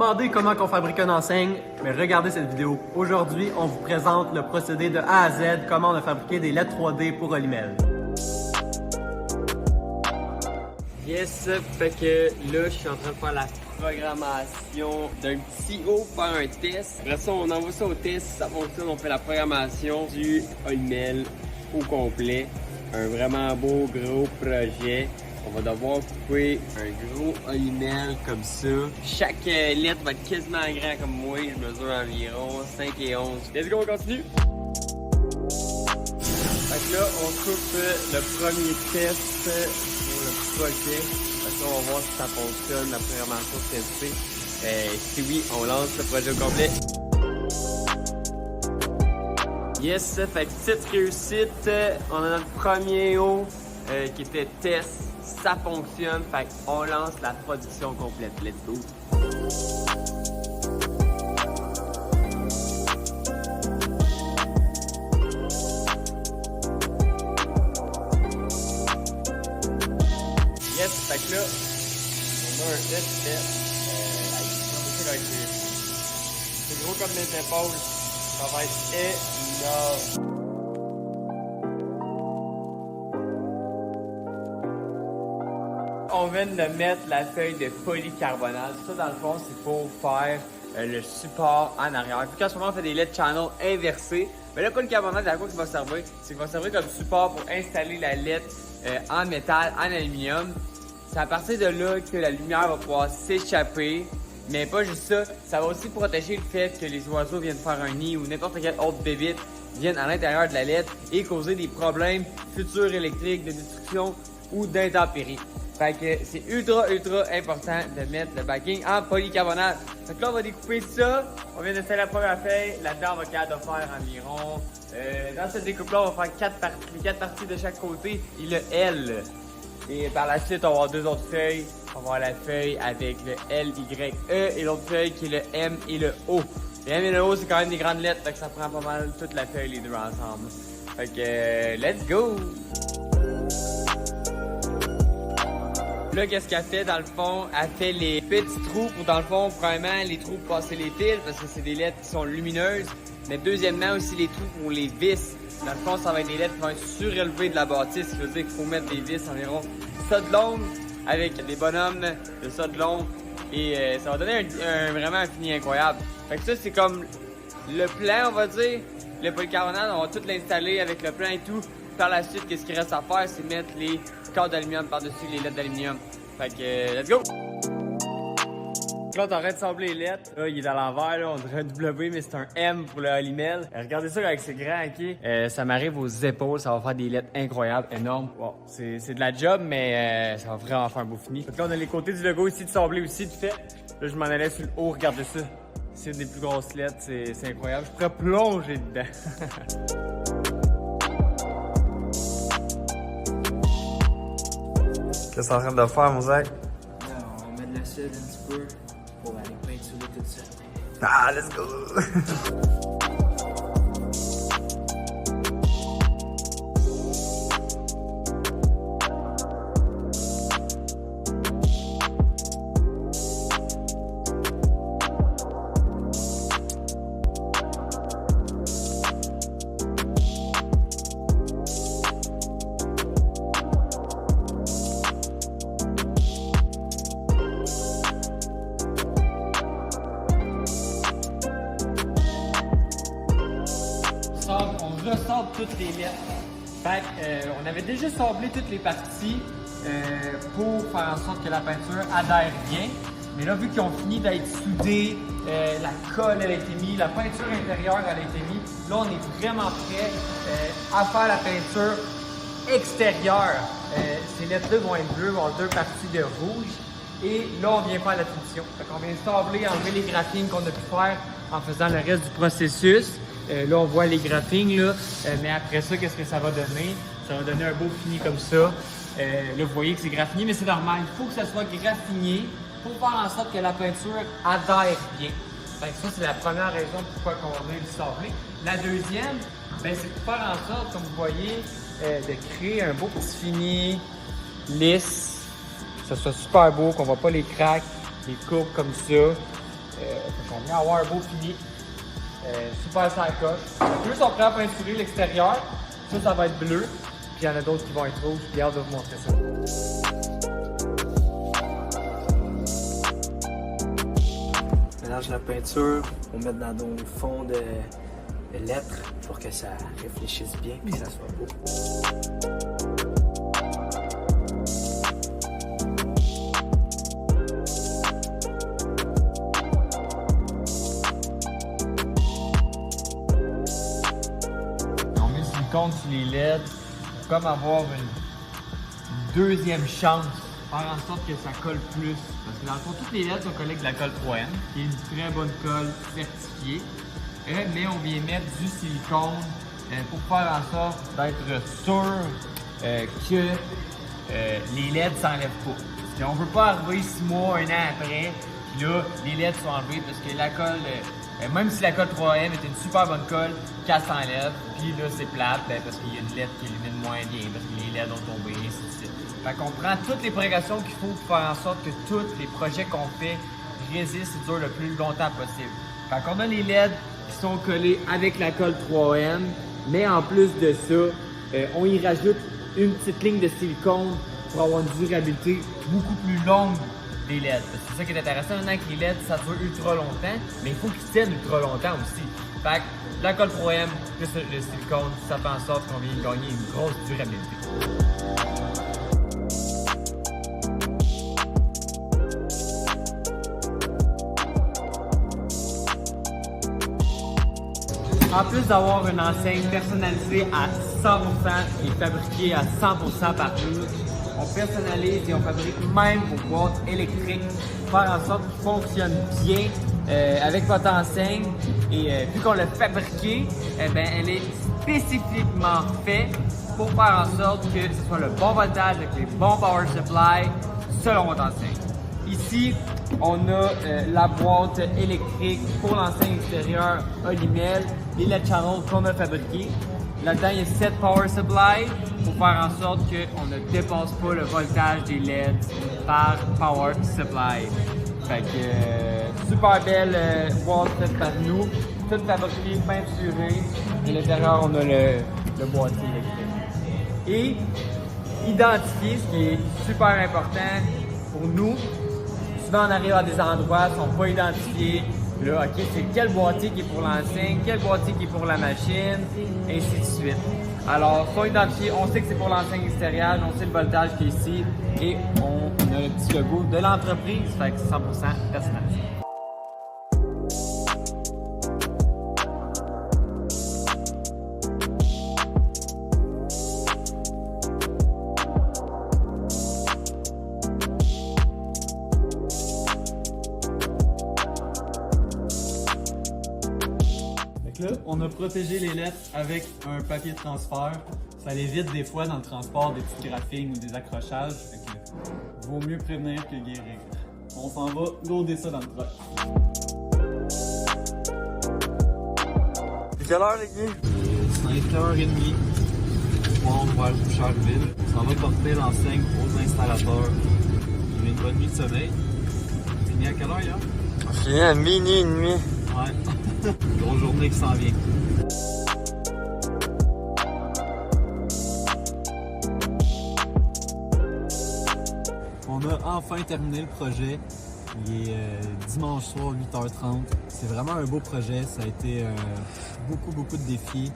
demandez comment on fabrique une enseigne, mais regardez cette vidéo. Aujourd'hui, on vous présente le procédé de A à Z, comment on a fabriqué des lettres 3D pour Olimel. Yes, fait que là, je suis en train de faire la programmation d'un petit haut pour faire un test. Après ça, on envoie ça au test. Si ça fonctionne, on fait la programmation du Olimel au complet. Un vraiment beau gros projet. On va devoir couper un gros Olimel comme ça. Chaque lettre va être quasiment grand comme moi. Je mesure environ 5 et 11. Let's go, on continue! Fait que là, on coupe le premier test pour le projet. Fait que là, on va voir si ça fonctionne, la programmation CNC. Si oui, on lance le projet au complet. Yes, fait que petite réussite. On a notre premier haut qui était test. Ça fonctionne, fait qu'on lance la production complète. Let's go! Yes, fait que là, on a un test fait. C'est gros comme mes épaules. Ça va être énorme. On vient de mettre la feuille de polycarbonate. Ça, dans le fond, c'est pour faire le support en arrière. Vu qu'en ce moment, on fait des LED channel inversés, mais le polycarbonate, à quoi il va servir? C'est qu'il va servir comme support pour installer la LED en métal, en aluminium. C'est à partir de là que la lumière va pouvoir s'échapper. Mais pas juste ça, ça va aussi protéger le fait que les oiseaux viennent faire un nid ou n'importe quelle autre bébite vienne à l'intérieur de la LED et causer des problèmes futurs électriques, de destruction ou d'intempéries. Fait que c'est ultra important de mettre le backing en polycarbonate. Fait que là, on va découper ça. On vient d'installer la première feuille. Là-dedans, on va être capable de faire environ... dans cette découpe-là, on va faire les 4 parties de chaque côté et le L. Et par la suite, on va avoir 2 autres feuilles. On va avoir la feuille avec le L, Y, E et l'autre feuille qui est le M et le O. Le M et le O, c'est quand même des grandes lettres, fait que ça prend pas mal toute la feuille, les deux ensemble. Fait que, let's go! Là, qu'est-ce qu'elle fait dans le fond? Elle fait les petits trous pour, dans le fond, premièrement, les trous pour passer les fils, parce que c'est des lettres qui sont lumineuses. Mais deuxièmement, aussi les trous pour les vis. Dans le fond, ça va être des lettres qui vont être surélevées de la bâtisse. Ça veut dire qu'il faut mettre des vis environ ça de long avec des bonhommes de ça de long. Et ça va donner vraiment un fini incroyable. Fait que ça, c'est comme le plan, on va dire. Le polycarbonate, on va tout l'installer avec le plan et tout. Par la suite, qu'est-ce qu'il reste à faire? C'est mettre les cordes d'aluminium par-dessus les lettres d'aluminium. Fait que, let's go! Là, on est en train de sabler les lettres. Là, il est à l'envers, là. On dirait un W, mais c'est un M pour le Olimel. Regardez ça avec ses grands, ok? Ça m'arrive aux épaules. Ça va faire des lettres incroyables, énormes. Wow, c'est de la job, mais ça va vraiment faire un beau fini. Donc là, on a les côtés du logo ici de sablé aussi, de fait. Là, je m'en allais sur le haut. Regardez ça. C'est une des plus grosses lettres. C'est incroyable. Je pourrais plonger dedans. Qu'est-ce que t'es en train de faire, Mosaïque? On met de l'acide un petit peu pour aller peinturer tout ça. Ah, let's go! On ressort toutes les lettres. Fait on avait déjà sablé toutes les parties pour faire en sorte que la peinture adhère bien. Mais là, vu qu'ils ont fini d'être soudés, la colle elle a été mise, la peinture intérieure elle a été mise, là on est vraiment prêt à faire la peinture extérieure. Ces lettres-là vont être bleues, vont avoir 2 parties de rouge. Et là, on vient faire la finition. Fait qu'on vient sabler, enlever les graphines qu'on a pu faire en faisant le reste du processus. Là, on voit les graphines, là. Mais après ça, qu'est-ce que ça va donner? Ça va donner un beau fini comme ça. Là, vous voyez que c'est graffiné, mais c'est normal. Il faut que ça soit graffiné pour faire en sorte que la peinture adhère bien. Fait que ça, c'est la première raison pourquoi on a le sabler. La deuxième, ben, c'est de faire en sorte, comme vous voyez, de créer un beau petit fini lisse, que ça soit super beau, qu'on ne voit pas les cracks, les courbes comme ça. On vient avoir un beau fini. Super sans coche. Eux sont prêts à peinturer l'extérieur. Ça va être bleu. Puis il y en a d'autres qui vont être rouges. J'ai hâte de vous montrer ça. Mélange la peinture, on met dans nos fonds de lettres pour que ça réfléchisse bien et que ça soit beau. On met du silicone sur les LED pour comme avoir une deuxième chance. Faire en sorte que ça colle plus. Parce que dans le fond, toutes les LED sont collées avec de la colle 3M, qui est une très bonne colle certifiée. Mais on vient mettre du silicone pour faire en sorte d'être sûr que les LED ne s'enlèvent pas. Parce qu'on ne peut pas arriver 6 mois, 1 an après, puis là, les LED sont enlevés parce que la colle, même si la colle 3M est une super bonne colle, qu'elle s'enlève, puis là c'est plate parce qu'il y a une LED qui illumine moins bien, parce que les LED ont tombé, et ainsi de suite. Fait qu'on prend toutes les précautions qu'il faut pour faire en sorte que tous les projets qu'on fait résistent et durent le plus longtemps possible. Fait qu'on a les LED qui sont collés avec la colle 3M, mais en plus de ça, on y rajoute une petite ligne de silicone pour avoir une durabilité beaucoup plus longue des LED. C'est ça qui est intéressant maintenant que les LED, ça dure ultra longtemps, mais il faut qu'ils tiennent ultra longtemps aussi. Fait que la colle 3M plus le silicone, ça fait en sorte qu'on vient de gagner une grosse durabilité. En plus d'avoir une enseigne personnalisée à 100% et fabriquée à 100% par nous, on personnalise et on fabrique même vos boîtes électriques pour faire en sorte qu'ils fonctionnent bien avec votre enseigne. Et vu qu'on l'a fabriquée, elle est spécifiquement faite pour faire en sorte que ce soit le bon voltage avec les bons power supply selon votre enseigne. Ici, on a la boîte électrique pour l'enseigne extérieure Olimel, les LED channels qu'on a fabriqués. Là-dedans, il y a 7 power supply pour faire en sorte qu'on ne dépasse pas le voltage des LED par power supply. Fait que super belle boîte faite par nous, toute fabriquée, peinturée. Et à l'intérieur, on a le boîtier électrique. Et identifier, ce qui est super important pour nous. Souvent, on arrive à des endroits qui ne sont pas identifiés. Là, OK, c'est quel boîtier qui est pour l'enseigne, quel boîtier qui est pour la machine, et ainsi de suite. Alors, sont identifiés, on sait que c'est pour l'enseigne extérieure, on sait le voltage qui est ici, et on a le petit logo de l'entreprise, fait que c'est 100% personnalisé. Là, on a protégé les lettres avec un papier de transfert. Ça évite des fois dans le transport des petits graphings ou des accrochages. Fait que vaut mieux prévenir que guérir. On s'en va loader ça dans le truck. C'est quelle heure, les gars? 5h30. On va vers Boucherville. On s'en va porter l'enseigne aux installateurs. Il y a une bonne nuit de sommeil. On finit à quelle heure hier? On finit à minuit et demi. Ouais. Grosse journée qui s'en vient. On a enfin terminé le projet. Il est dimanche soir, 8h30. C'est vraiment un beau projet. Ça a été beaucoup de défis.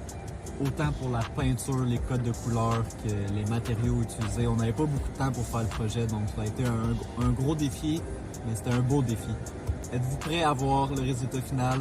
Autant pour la peinture, les codes de couleurs que les matériaux utilisés. On n'avait pas beaucoup de temps pour faire le projet, donc ça a été un gros défi, mais c'était un beau défi. Êtes-vous prêts à voir le résultat final?